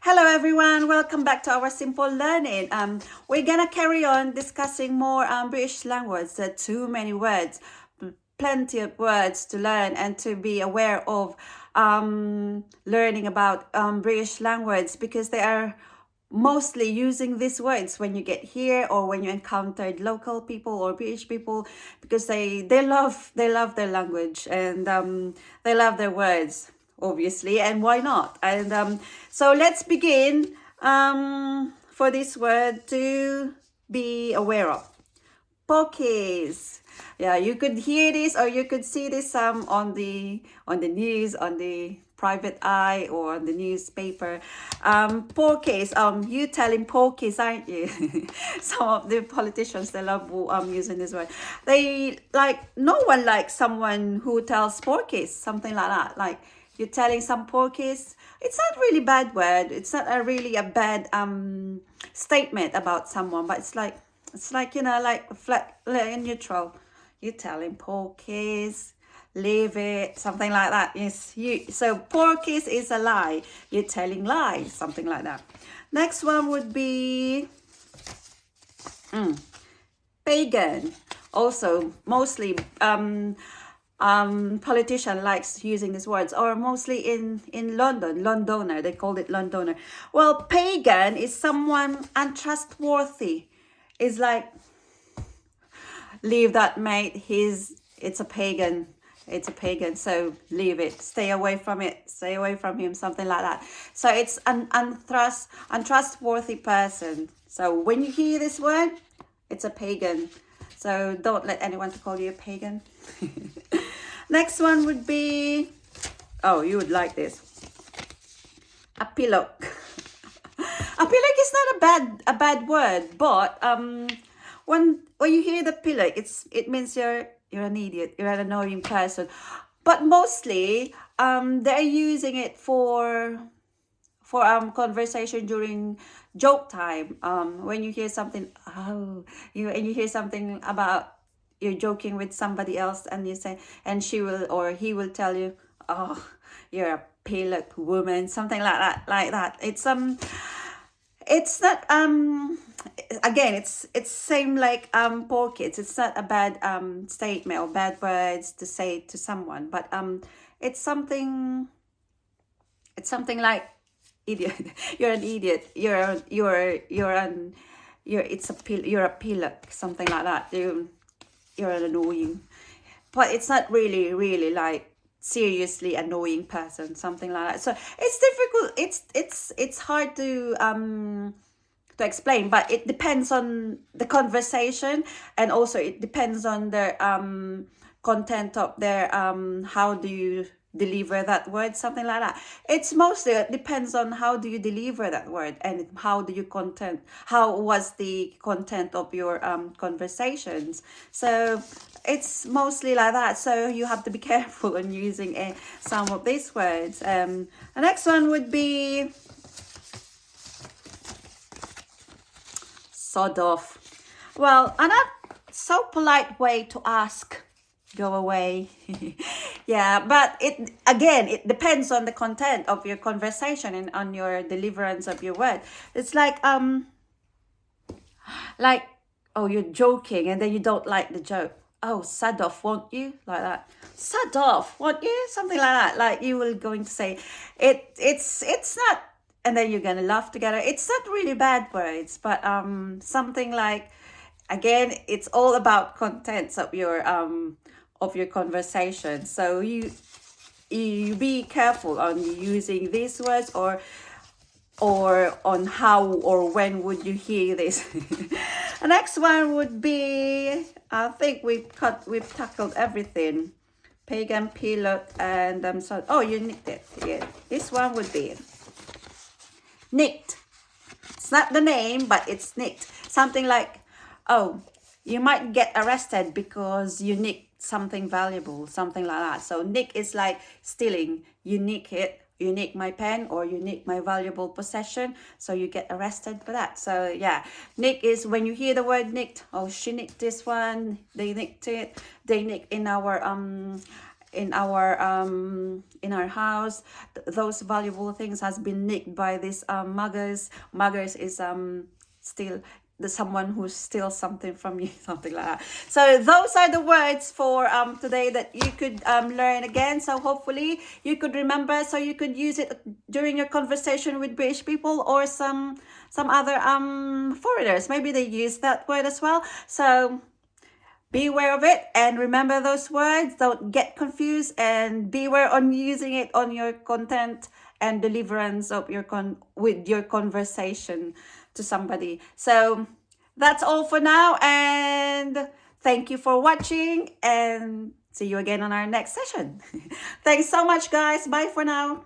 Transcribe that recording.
Hello everyone, welcome back to our simple learning. We're gonna carry on discussing more British slang words. There are too many words, plenty of words to learn and to be aware of learning about British slang words because they are mostly using these words when you get here or when you encountered local people or British people because they love their language and they love their words obviously, and why not? And so let's begin for this word to be aware of. Pokies. Yeah, you could hear this or you could see this on the news, on the private eye or on the newspaper. Pokies. You telling pokies, aren't you? Some of the politicians, they love using this word. They like, no one likes someone who tells porkies, something like that. Like, you're telling some porkies. It's not really bad word. It's not really a bad statement about someone, but it's like like flat, like neutral. You tell him porkies, leave it, something like that. Yes, so porkies is a lie. You're telling lies, something like that. Next one would be pagan. Also, mostly politician likes using these words, or mostly in London, Londoner, they called it Londoner. Well, pagan is someone untrustworthy. It's like, leave that mate, it's a pagan, so leave it, stay away from him, something like that. So it's an untrustworthy person. So when you hear this word, it's a pagan. So don't let anyone to call you a pagan. Next one would be, oh, you would like this, a pillock. A pillock is not a bad word, but when you hear the pillock, it means you're an idiot, you're an annoying person. But mostly they're using it for conversation during joke time. When you hear something, and you hear something about, you're joking with somebody else, and you say, and she will or he will tell you, oh, you're a pillock woman, something like that. It's not again, it's same like poor kids. It's not a bad statement or bad words to say to someone, but it's something like idiot. You're an idiot. You're a pillock, something like that. You're an annoying, but it's not really like seriously annoying person, something like that. So it's difficult. It's hard to explain, but it depends on the conversation, and also it depends on the content of their how do you deliver that word, something like that. It's mostly, it depends on how do you deliver that word, and how was the content of your conversations. So it's mostly like that, so you have to be careful on using some of these words. The next one would be sod off. Well, a not so polite way to ask, go away. Yeah, but it depends on the content of your conversation and on your deliverance of your word. It's like oh, you're joking and then you don't like the joke. Oh, sod off, won't you? Like that. Sod off, won't you? Something like that. Like you were going to say it's not, and then you're gonna laugh together. It's not really bad words, but something like, again, it's all about contents of your conversation. So you be careful on using these words, or on how or when would you hear this. The next one would be, I think we've tackled everything. Pagan, pillock, and so, oh, you nicked it. Yeah, this one would be nicked. It's not the name, but it's nicked. Something like, oh, you might get arrested because you nicked something valuable, something like that. So nick is like stealing. You nick it, you nick my pen, or you nick my valuable possession, so you get arrested for that. So yeah, nick is when you hear the word nicked. Oh, she nicked this one, they nicked it, they nicked in our in our house. Those valuable things has been nicked by these muggers. Muggers is still the someone who steals something from you, something like that. So those are the words for today that you could learn again. So hopefully you could remember, so you could use it during your conversation with British people or some other foreigners. Maybe they use that word as well. So be aware of it and remember those words. Don't get confused, and beware on using it on your content and deliverance of your with your conversation to somebody. So that's all for now, and thank you for watching, and see you again on our next session. Thanks so much, guys. Bye for now.